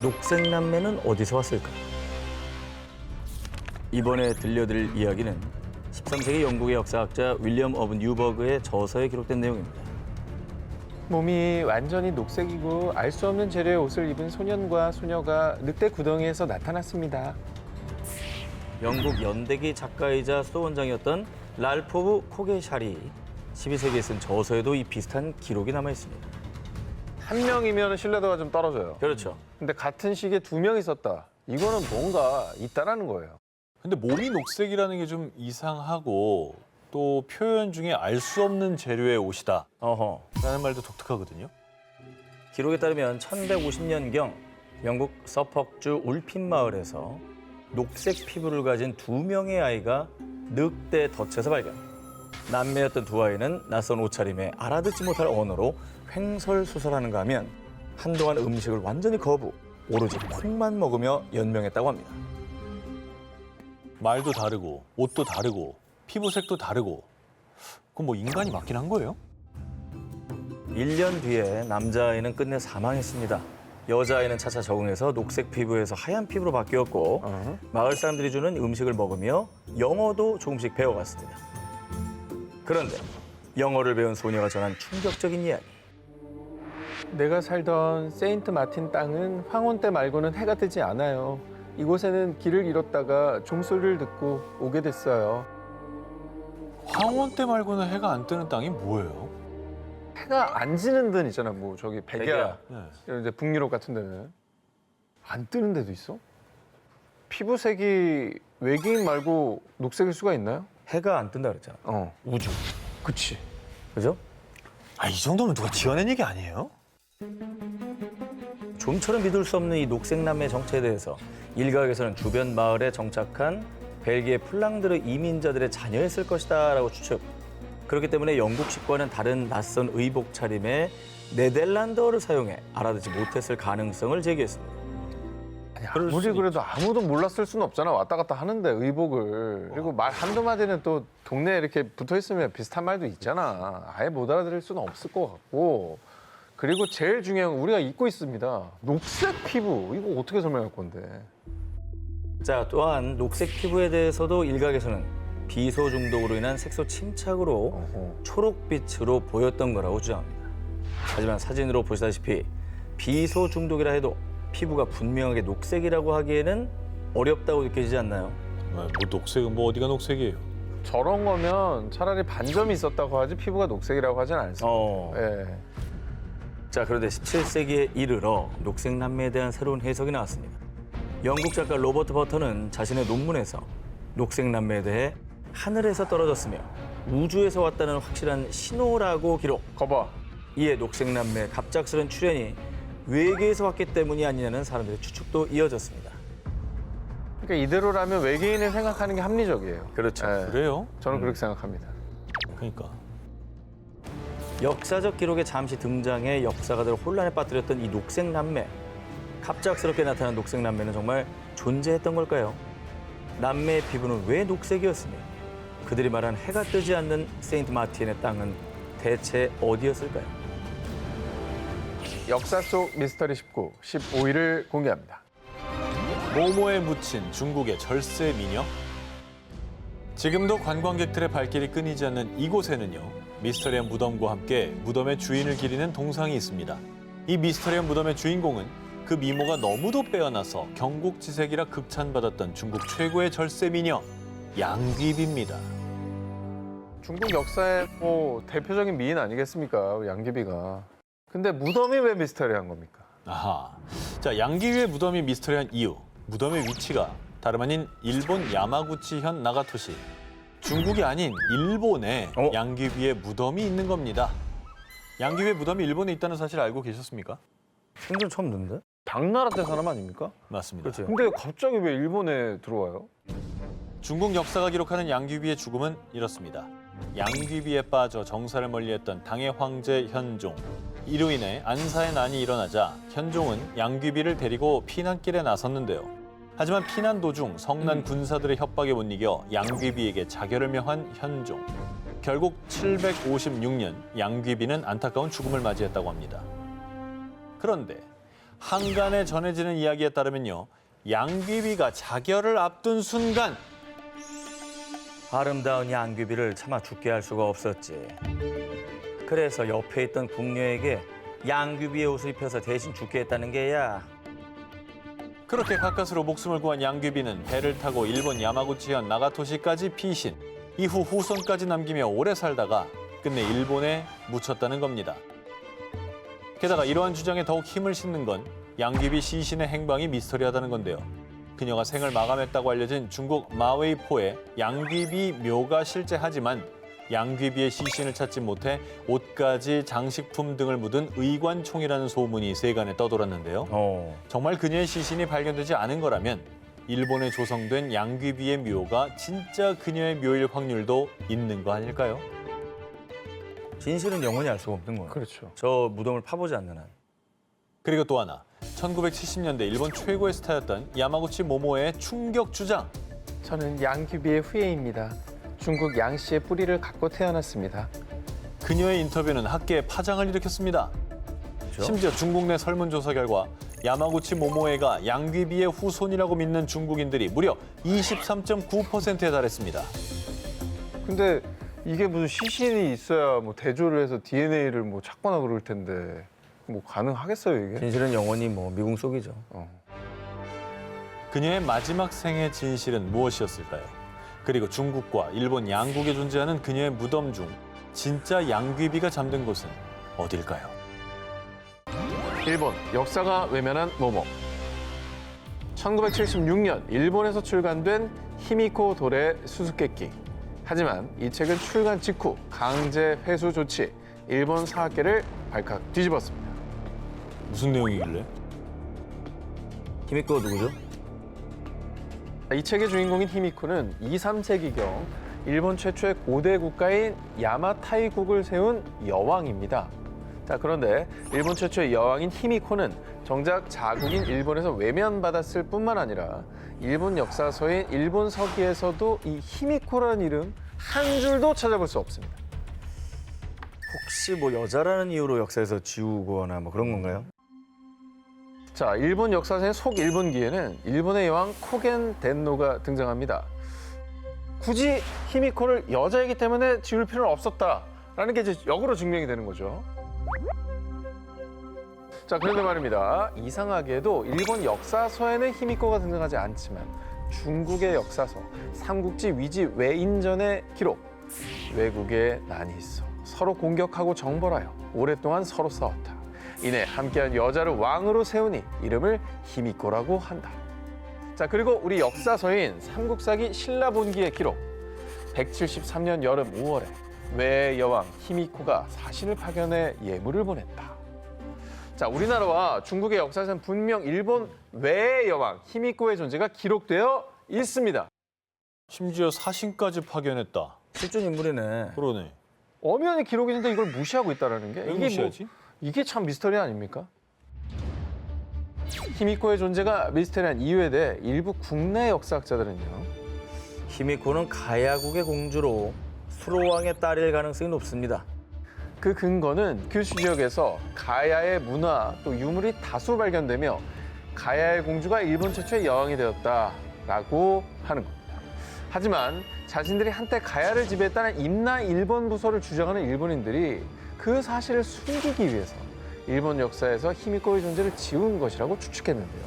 녹색남매는 어디서 왔을까? 이번에 들려드릴 이야기는 13세기 영국의 역사학자 윌리엄 어브 뉴버그의 저서에 기록된 내용입니다. 몸이 완전히 녹색이고 알 수 없는 재료의 옷을 입은 소년과 소녀가 늑대 구덩이에서 나타났습니다. 영국 연대기 작가이자 수도원장이었던 랄프 오브 코게샬이 12세기에 쓴 저서에도 이 비슷한 기록이 남아 있습니다. 한 명이면 신뢰도가 좀 떨어져요. 그렇죠. 근데 같은 시기에 두 명이 썼다. 이거는 뭔가 있다라는 거예요. 근데 몸이 녹색이라는 게 좀 이상하고 또 표현 중에 알 수 없는 재료의 옷이다 어허. 라는 말도 독특하거든요. 기록에 따르면 1150년경 영국 서퍽주 울핀 마을에서 녹색 피부를 가진 두 명의 아이가 늑대 덫에서 발견. 남매였던 두 아이는 낯선 옷차림에 알아듣지 못할 언어로 횡설수설하는가 하면 한동안 음식을 완전히 거부, 오로지 콩만 먹으며 연명했다고 합니다. 말도 다르고 옷도 다르고 피부색도 다르고 그럼 뭐 인간이 맞긴 한 거예요? 1년 뒤에 남자아이는 끝내 사망했습니다. 여자아이는 차차 적응해서 녹색 피부에서 하얀 피부로 바뀌었고 마을 사람들이 주는 음식을 먹으며 영어도 조금씩 배워갔습니다. 그런데 영어를 배운 소녀가 전한 충격적인 이야기. 내가 살던 세인트 마틴 땅은 황혼 때 말고는 해가 뜨지 않아요. 이곳에는 길을 잃었다가 종소리를 듣고 오게 됐어요. 황혼 때 말고는 해가 안 뜨는 땅이 뭐예요? 해가 안 지는 데는 있잖아. 뭐 저기 백야 네. 이런 이제 북유럽 같은 데는 안 뜨는 데도 있어? 피부색이 외계인 말고 녹색일 수가 있나요? 해가 안 뜬다 그랬잖아. 우주. 그치. 그죠? 이 정도면 누가 지어낸 얘기 아니에요? 좀처럼 믿을 수 없는 이 녹색남매 정체에 대해서 일각에서는 주변 마을에 정착한 벨기에 플랑드르 이민자들의 자녀였을 것이다라고 추측. 그렇기 때문에 영국식과는 다른 낯선 의복 차림에 네덜란드어를 사용해 알아듣지 못했을 가능성을 제기했습니다. 아니, 아무리 그래도 아무도 몰랐을 수는 없잖아. 왔다 갔다 하는데 의복을. 그리고 말 한두 마디는 또 동네에 이렇게 붙어 있으면 비슷한 말도 있잖아. 아예 못 알아들을 수는 없을 것 같고. 그리고 제일 중요한 건 우리가 잊고 있습니다. 녹색 피부. 이거 어떻게 설명할 건데. 자, 또한 녹색 피부에 대해서도 일각에서는 비소 중독으로 인한 색소 침착으로 초록빛으로 보였던 거라고 주장합니다. 하지만 사진으로 보시다시피 비소 중독이라 해도 피부가 분명하게 녹색이라고 하기에는 어렵다고 느껴지지 않나요? 뭐 녹색은 뭐 어디가 녹색이에요? 저런 거면 차라리 반점이 있었다고 하지 피부가 녹색이라고 하진 않습니다. 예. 자, 그런데 17세기에 이르러 녹색남매에 대한 새로운 해석이 나왔습니다. 영국 작가 로버트 버터는 자신의 논문에서 녹색남매에 대해 하늘에서 떨어졌으며 우주에서 왔다는 확실한 신호라고 기록. 거봐. 이에 녹색남매의 갑작스런 출현이 외계에서 왔기 때문이 아니냐는 사람들의 추측도 이어졌습니다. 그러니까 이대로라면 외계인을 생각하는 게 합리적이에요. 그렇죠. 예. 그래요? 저는 그렇게 생각합니다. 그러니까. 역사적 기록에 잠시 등장해 역사가들을 혼란에 빠뜨렸던 이 녹색남매. 갑작스럽게 나타난 녹색남매는 정말 존재했던 걸까요? 남매의 피부는 왜 녹색이었으며 그들이 말한 해가 뜨지 않는 세인트 마틴의 땅은 대체 어디였을까요? 역사 속 미스터리 19, 15일을 공개합니다. 모모에 묻힌 중국의 절세 미녀? 지금도 관광객들의 발길이 끊이지 않는 이곳에는요, 미스터리한 무덤과 함께 무덤의 주인을 기리는 동상이 있습니다. 이 미스터리한 무덤의 주인공은 그 미모가 너무도 빼어나서 경국지색이라 극찬받았던 중국 최고의 절세 미녀, 양귀비입니다. 중국 역사의 뭐 대표적인 미인 아니겠습니까? 양귀비가. 근데 무덤이 왜 미스터리한 겁니까? 아하. 자, 양귀비의 무덤이 미스터리한 이유. 무덤의 위치가 다름 아닌 일본 야마구치현 나가토시. 중국이 아닌 일본에 양귀비의 무덤이 있는 겁니다. 양귀비의 무덤이 일본에 있다는 사실 알고 계셨습니까? 생전 처음 듣는데? 당나라 때 사람 아닙니까? 맞습니다. 그렇죠. 근데 갑자기 왜 일본에 들어와요? 중국 역사가 기록하는 양귀비의 죽음은 이렇습니다. 양귀비에 빠져 정사를 멀리했던 당의 황제 현종. 이로 인해 안사의 난이 일어나자 현종은 양귀비를 데리고 피난길에 나섰는데요. 하지만 피난 도중 성난 군사들의 협박에 못 이겨 양귀비에게 자결을 명한 현종. 결국 756년 양귀비는 안타까운 죽음을 맞이했다고 합니다. 그런데 한간에 전해지는 이야기에 따르면요. 양귀비가 자결을 앞둔 순간 아름다운 양귀비를 차마 죽게 할 수가 없었지. 그래서 옆에 있던 궁녀에게 양귀비의 옷을 입혀서 대신 죽게 했다는 게야. 그렇게 가까스로 목숨을 구한 양귀비는 배를 타고 일본 야마구치현 나가토시까지 피신, 이후 후손까지 남기며 오래 살다가 끝내 일본에 묻혔다는 겁니다. 게다가 이러한 주장에 더욱 힘을 싣는 건 양귀비 시신의 행방이 미스터리하다는 건데요. 그녀가 생을 마감했다고 알려진 중국 마웨이포에 양귀비 묘가 실제하지만 양귀비의 시신을 찾지 못해 옷가지, 장식품 등을 묻은 의관총이라는 소문이 세간에 떠돌았는데요. 정말 그녀의 시신이 발견되지 않은 거라면 일본에 조성된 양귀비의 묘가 진짜 그녀의 묘일 확률도 있는 거 아닐까요? 진실은 영원히 알 수가 없는 거예요. 그렇죠. 저 무덤을 파보지 않는 한. 그리고 또 하나, 1970년대 일본 최고의 스타였던 야마구치 모모의 충격 주장. 저는 양귀비의 후예입니다. 중국 양씨의 뿌리를 갖고 태어났습니다. 그녀의 인터뷰는 학계에 파장을 일으켰습니다. 그렇죠? 심지어 중국 내 설문조사 결과 야마구치 모모에가 양귀비의 후손이라고 믿는 중국인들이 무려 23.9%에 달했습니다. 근데 이게 무슨 시신이 있어야 뭐 대조를 해서 DNA를 뭐 찾거나 그럴 텐데 뭐 가능하겠어요 이게? 진실은 영원히 뭐 미궁 속이죠. 그녀의 마지막 생의 진실은 무엇이었을까요? 그리고 중국과 일본 양국에 존재하는 그녀의 무덤 중 진짜 양귀비가 잠든 곳은 어딜까요? 1번 역사가 외면한 모모. 1976년 일본에서 출간된 히미코 도레 수수께끼. 하지만 이 책은 출간 직후 강제 회수 조치, 일본 사학계를 발칵 뒤집었습니다. 무슨 내용이길래? 히미코 누구죠? 이 책의 주인공인 히미코는 2, 3세기경 일본 최초의 고대 국가인 야마타이국을 세운 여왕입니다. 자, 그런데 일본 최초의 여왕인 히미코는 정작 자국인 일본에서 외면받았을 뿐만 아니라 일본 역사서인 일본 서기에서도 이 히미코라는 이름 한 줄도 찾아볼 수 없습니다. 혹시 뭐 여자라는 이유로 역사에서 지우거나 뭐 그런 건가요? 자, 일본 역사서의 속일본기에는 일본의 여왕 코겐 덴노가 등장합니다. 굳이 히미코를 여자이기 때문에 지울 필요는 없었다라는 게 이제 역으로 증명이 되는 거죠. 자, 그런데 말입니다. 이상하게도 일본 역사서에는 히미코가 등장하지 않지만 중국의 역사서, 삼국지 위지 외인전의 기록, 외국의 난이 있어 서로 공격하고 정벌하여 오랫동안 서로 싸웠다. 이내 함께한 여자를 왕으로 세우니 이름을 히미코라고 한다. 자, 그리고 우리 역사서인 삼국사기 신라본기의 기록. 173년 여름 5월에 외의 여왕 히미코가 사신을 파견해 예물을 보냈다. 자, 우리나라와 중국의 역사에서는 분명 일본 외의 여왕 히미코의 존재가 기록되어 있습니다. 심지어 사신까지 파견했다. 실존 인물이네. 그러네. 엄연히 기록이 있는데 이걸 무시하고 있다는 게 왜 무시하지? 이게 참 미스터리 아닙니까? 히미코의 존재가 미스터리한 이유에 대해 일부 국내 역사학자들은요. 히미코는 가야국의 공주로 수로왕의 딸일 가능성이 높습니다. 그 근거는 규슈 지역에서 가야의 문화 또 유물이 다수 발견되며 가야의 공주가 일본 최초의 여왕이 되었다라고 하는 겁니다. 하지만 자신들이 한때 가야를 지배했다는 임나 일본 부서를 주장하는 일본인들이 그 사실을 숨기기 위해서 일본 역사에서 히미코의 존재를 지운 것이라고 추측했는데요.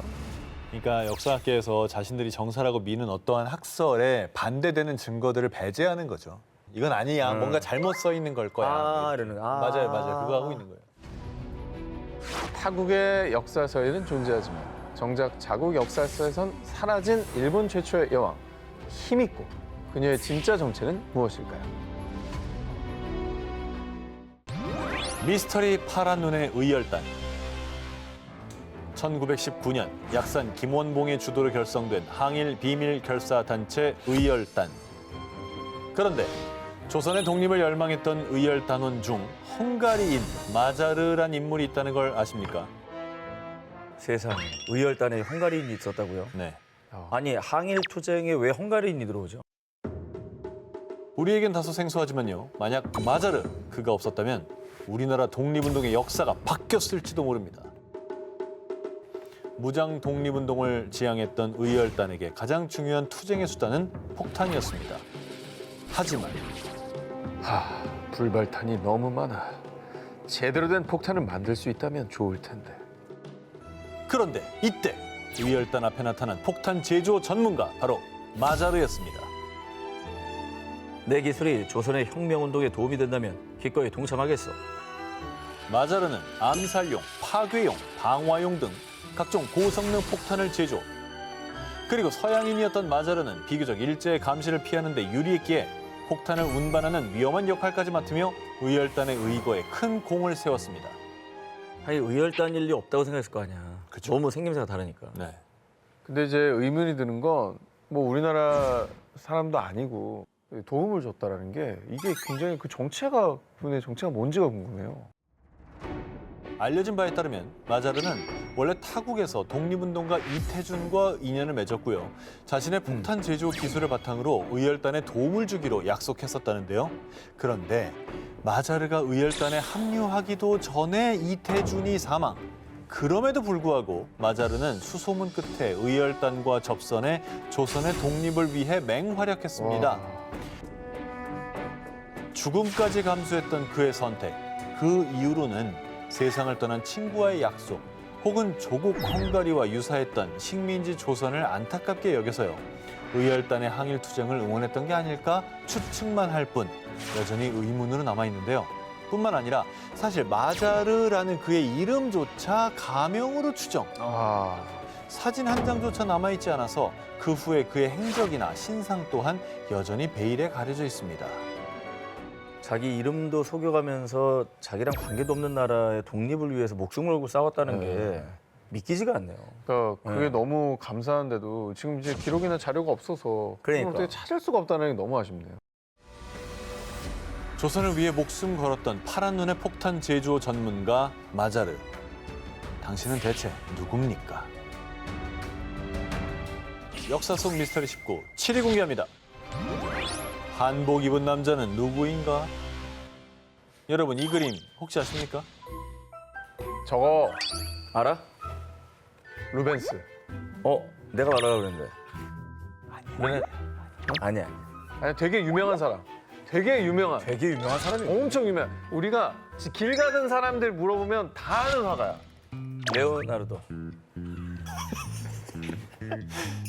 그러니까 역사학계에서 자신들이 정사라고 미는 어떠한 학설에 반대되는 증거들을 배제하는 거죠. 이건 아니야. 뭔가 잘못 써 있는 걸 거야. 이러는. 맞아요. 그거 하고 있는 거예요. 타국의 역사서에는 존재하지만 정작 자국 역사서에선 사라진 일본 최초의 여왕 히미코. 그녀의 진짜 정체는 무엇일까요? 미스터리 파란 눈의 의열단. 1919년 약산 김원봉의 주도로 결성된 항일 비밀 결사 단체 의열단. 그런데 조선의 독립을 열망했던 의열단원 중 헝가리인 마자르란 인물이 있다는 걸 아십니까? 세상에. 의열단에 헝가리인이 있었다고요? 네. 아니 항일 투쟁에 왜 헝가리인이 들어오죠? 우리에겐 다소 생소하지만요. 만약 마자르 그가 없었다면 우리나라 독립운동의 역사가 바뀌었을지도 모릅니다. 무장 독립운동을 지향했던 의열단에게 가장 중요한 투쟁의 수단은 폭탄이었습니다. 하지만 불발탄이 너무 많아. 제대로 된 폭탄을 만들 수 있다면 좋을 텐데. 그런데 이때 의열단 앞에 나타난 폭탄 제조 전문가 바로 마자르였습니다. 내 기술이 조선의 혁명운동에 도움이 된다면 기꺼이 동참하겠어. 마자르는 암살용, 파괴용, 방화용 등 각종 고성능 폭탄을 제조. 그리고 서양인이었던 마자르는 비교적 일제의 감시를 피하는 데 유리했기에 폭탄을 운반하는 위험한 역할까지 맡으며 의열단의 의거에 큰 공을 세웠습니다. 하긴 의열단 일이 없다고 생각했을 거 아니야. 그쵸. 너무 생김새가 다르니까. 네. 근데 이제 의문이 드는 건 뭐 우리나라 사람도 아니고 도움을 줬다라는 게 이게 굉장히 그 정체가 그분의 정체가 뭔지가 궁금해요. 알려진 바에 따르면 마자르는 원래 타국에서 독립운동가 이태준과 인연을 맺었고요. 자신의 폭탄 제조 기술을 바탕으로 의열단에 도움을 주기로 약속했었다는데요. 그런데 마자르가 의열단에 합류하기도 전에 이태준이 사망. 그럼에도 불구하고 마자르는 수소문 끝에 의열단과 접선해 조선의 독립을 위해 맹활약했습니다. 와. 죽음까지 감수했던 그의 선택. 그 이후로는 세상을 떠난 친구와의 약속 혹은 조국 헝가리와 유사했던 식민지 조선을 안타깝게 여겨서요. 의열단의 항일 투쟁을 응원했던 게 아닐까 추측만 할 뿐 여전히 의문으로 남아있는데요. 뿐만 아니라 사실 마자르라는 그의 이름조차 가명으로 추정. 사진 한 장조차 남아있지 않아서 그 후에 그의 행적이나 신상 또한 여전히 베일에 가려져 있습니다. 자기 이름도 속여가면서 자기랑 관계도 없는 나라의 독립을 위해서 목숨을 걸고 싸웠다는 게 믿기지가 않네요. 그러니까 그게 네. 너무 감사한데도 지금 이제 기록이나 자료가 없어서 그러니까. 어떻게 찾을 수가 없다는 게 너무 아쉽네요. 조선을 위해 목숨 걸었던 파란 눈의 폭탄 제조 전문가 마자르. 당신은 대체 누굽니까? 역사 속 미스터리 19, 7위 공개합니다. 한복 입은 남자는 누구인가? 여러분 이 그림 혹시 아십니까? 저거 알아? 루벤스. 내가 말하려고 그랬는데. 아니야. 아니 되게 유명한 사람. 되게 유명한. 되게 유명한 사람이 엄청 유명. 우리가 길 가던 사람들 물어보면 다 아는 화가야. 레오나르도.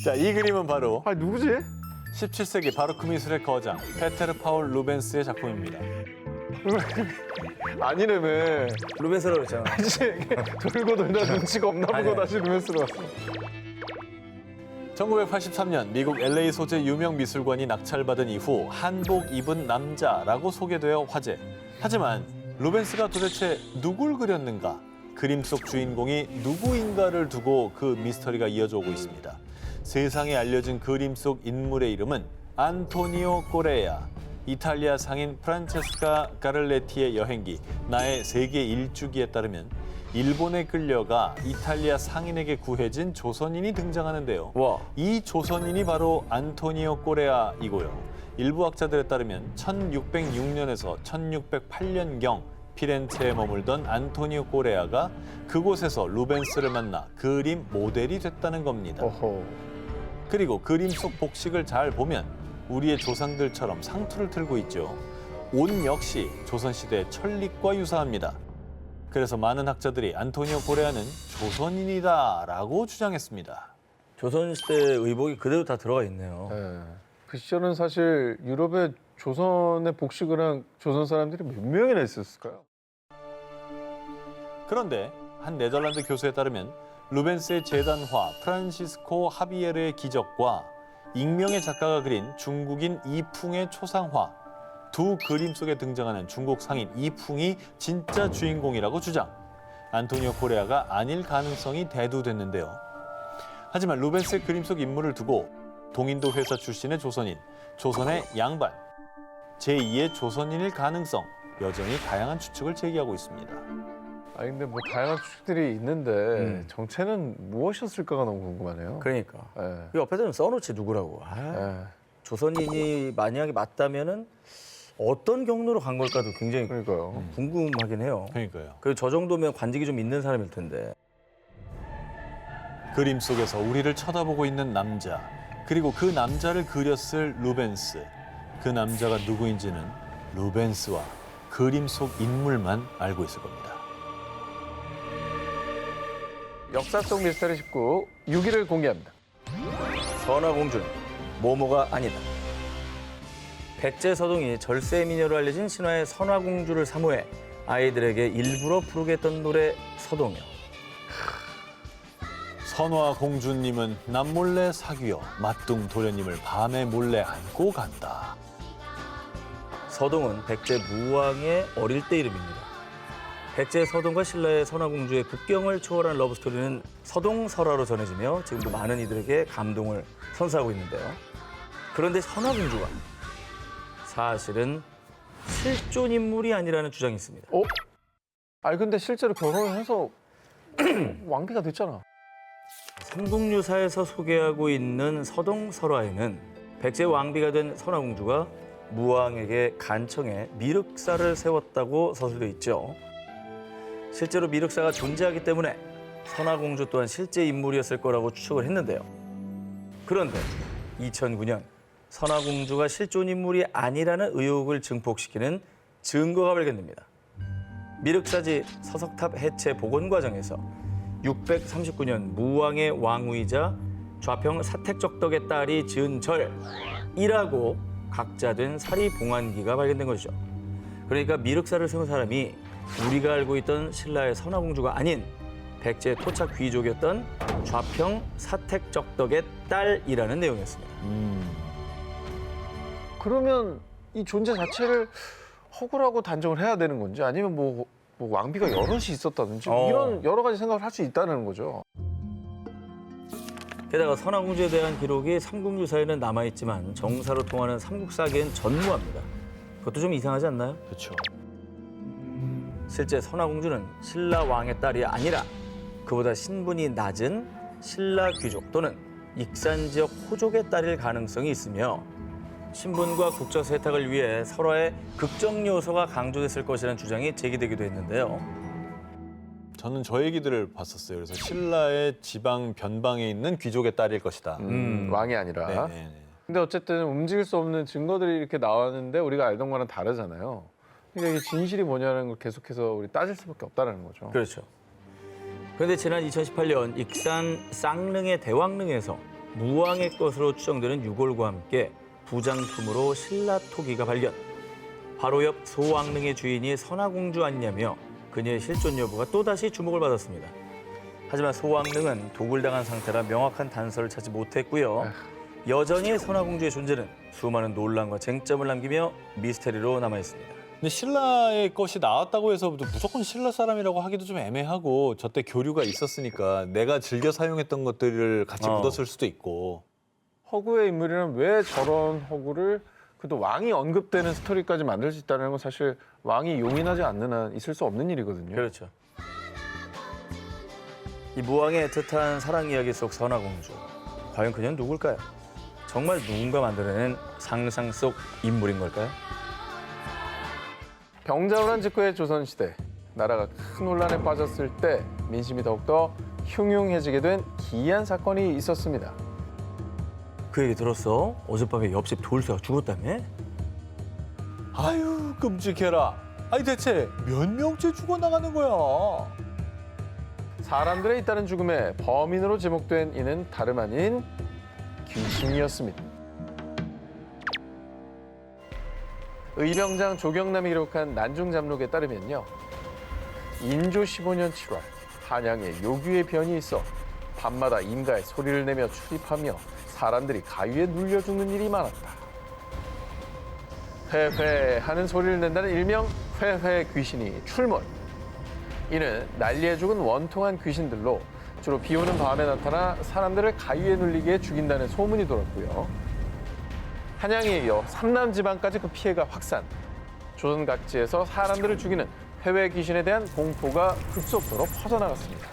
자, 이 그림은 바로 아 누구지? 17세기 바로크 미술의 거장 페테르 파울 루벤스의 작품입니다. 아니라며. 루벤스라고 했잖아. 다시 돌고 돌다 눈치가 없나 보고 아니야. 다시 루벤스로 왔어. 1983년 미국 LA 소재 유명 미술관이 낙찰받은 이후 한복 입은 남자라고 소개되어 화제. 하지만 루벤스가 도대체 누굴 그렸는가? 그림 속 주인공이 누구인가를 두고 그 미스터리가 이어져 오고 있습니다. 세상에 알려진 그림 속 인물의 이름은 안토니오 꼬레아. 이탈리아 상인 프란체스카 가를레티의 여행기 나의 세계 일주기에 따르면 일본에 끌려가 이탈리아 상인에게 구해진 조선인이 등장하는데요. 와. 이 조선인이 바로 안토니오 꼬레아이고요. 일부 학자들에 따르면 1606년에서 1608년경 피렌체에 머물던 안토니오 꼬레아가 그곳에서 루벤스를 만나 그림 모델이 됐다는 겁니다. 어허. 그리고 그림 속 복식을 잘 보면 우리의 조상들처럼 상투를 틀고 있죠. 옷 역시 조선시대의 천릭과 유사합니다. 그래서 많은 학자들이 안토니오 꼬레아는 조선인이다라고 주장했습니다. 조선시대 의복이 그대로 다 들어가 있네요. 네. 그 시절은 사실 유럽에 조선의 복식을 한 조선 사람들이 몇 명이나 있었을까요? 그런데 한 네덜란드 교수에 따르면 루벤스의 재단화 프란시스코 하비에르의 기적과 익명의 작가가 그린 중국인 이풍의 초상화 두 그림 속에 등장하는 중국 상인 이풍이 진짜 주인공이라고 주장. 안토니오 꼬레아가 아닐 가능성이 대두됐는데요. 하지만 루벤스의 그림 속 인물을 두고 동인도 회사 출신의 조선인, 조선의 양반, 제2의 조선인일 가능성 여전히 다양한 추측을 제기하고 있습니다. 아니 근데 뭐 다양한 추측들이 있는데 정체는 무엇이었을까가 너무 궁금하네요. 그러니까. 예. 이 옆에서는 써놓지 누구라고. 예. 조선인이 만약에 맞다면은 어떤 경로로 간 걸까도 굉장히 그러니까요. 궁금하긴 해요. 그러니까요. 그 저 정도면 관직이 좀 있는 사람일 텐데. 그림 속에서 우리를 쳐다보고 있는 남자, 그리고 그 남자를 그렸을 루벤스. 그 남자가 누구인지는 루벤스와 그림 속 인물만 알고 있을 겁니다. 역사 속 미스터리 19 6위를 공개합니다. 선화공주는 모모가 아니다. 백제서동이 절세 미녀로 알려진 신화의 선화공주를 사모해 아이들에게 일부러 부르게 했던 노래 서동요. 선화 공주님은 남몰래 사귀어 맞둥 도련님을 밤에 몰래 안고 간다. 서동은 백제 무왕의 어릴 때 이름입니다. 백제 서동과 신라의 선화공주의 국경을 초월한 러브스토리는 서동설화로 전해지며 지금도 많은 이들에게 감동을 선사하고 있는데요. 그런데 선화공주가 사실은 실존 인물이 아니라는 주장이 있습니다. 아니 근데 실제로 결혼을 해서 왕비가 됐잖아. 삼국유사에서 소개하고 있는 서동설화에는 백제 왕비가 된 선화공주가 무왕에게 간청해 미륵사를 세웠다고 서술돼 있죠. 실제로 미륵사가 존재하기 때문에 선화공주 또한 실제 인물이었을 거라고 추측을 했는데요. 그런데 2009년 선화공주가 실존 인물이 아니라는 의혹을 증폭시키는 증거가 발견됩니다. 미륵사지 서석탑 해체 복원 과정에서 639년 무왕의 왕후이자 좌평 사택적덕의 딸이 지은 절이라고 각자된 사리봉안기가 발견된 것이죠. 그러니까 미륵사를 세운 사람이 우리가 알고 있던 신라의 선화공주가 아닌 백제 토착 귀족이었던 좌평 사택적덕의 딸이라는 내용이었습니다. 그러면 이 존재 자체를 허구라고 단정을 해야 되는 건지 아니면 뭐 왕비가 여럿이 있었다든지 이런 여러 가지 생각을 할 수 있다는 거죠. 게다가 선화공주에 대한 기록이 삼국유사에는 남아있지만 정사로 통하는 삼국사기엔 전무합니다. 그것도 좀 이상하지 않나요? 그렇죠. 실제 선화공주는 신라 왕의 딸이 아니라 그보다 신분이 낮은 신라 귀족 또는 익산 지역 호족의 딸일 가능성이 있으며 신분과 국적 세탁을 위해 설화의 극적 요소가 강조됐을 것이라는 주장이 제기되기도 했는데요. 저는 저 얘기들을 봤었어요. 그래서 신라의 지방 변방에 있는 귀족의 딸일 것이다. 왕이 아니라. 네네네. 근데 어쨌든 움직일 수 없는 증거들이 이렇게 나왔는데 우리가 알던 거랑 다르잖아요. 그러니까 이게 진실이 뭐냐는 걸 계속해서 우리 따질 수밖에 없다는 거죠. 그렇죠. 그런데 지난 2018년 익산 쌍릉의 대왕릉에서 무왕의 것으로 추정되는 유골과 함께 부장품으로 신라 토기가 발견. 바로 옆 소왕릉의 주인이 선화공주 아니냐며 그녀의 실존 여부가 또다시 주목을 받았습니다. 하지만 소왕릉은 도굴당한 상태라 명확한 단서를 찾지 못했고요. 여전히 선화공주의 존재는 수많은 논란과 쟁점을 남기며 미스테리로 남아있습니다. 근데 신라의 것이 나왔다고 해서 무조건 신라 사람이라고 하기도 좀 애매하고 저때 교류가 있었으니까 내가 즐겨 사용했던 것들을 같이 묻었을 수도 있고. 허구의 인물이라면 왜 저런 허구를 그래도 왕이 언급되는 스토리까지 만들 수 있다는 건 사실 왕이 용인하지 않는 한 있을 수 없는 일이거든요. 그렇죠. 이 무왕의 애틋한 사랑 이야기 속 선화공주. 과연 그녀는 누굴까요? 정말 누군가 만들어낸 상상 속 인물인 걸까요? 병자호란 직후의 조선시대. 나라가 큰 혼란에 빠졌을 때 민심이 더욱더 흉흉해지게 된 기이한 사건이 있었습니다. 그 얘기 들었어? 어젯밤에 옆집 돌쇠가 죽었다며? 아유 끔찍해라. 아니 대체 몇 명째 죽어나가는 거야. 사람들의 잇따른 죽음의 범인으로 지목된 이는 다름 아닌 귀신이었습니다. 의병장 조경남이 기록한 난중잠록에 따르면요. 인조 15년 7월 한양에 요귀의 변이 있어 밤마다 임가에 소리를 내며 출입하며 사람들이 가위에 눌려 죽는 일이 많았다. 회회 하는 소리를 낸다는 일명 회회 귀신이 출몰. 이는 난리에 죽은 원통한 귀신들로 주로 비 오는 밤에 나타나 사람들을 가위에 눌리게 죽인다는 소문이 돌았고요. 한양에 이어 삼남 지방까지 그 피해가 확산. 조선 각지에서 사람들을 죽이는 회회 귀신에 대한 공포가 급속도로 퍼져나갔습니다.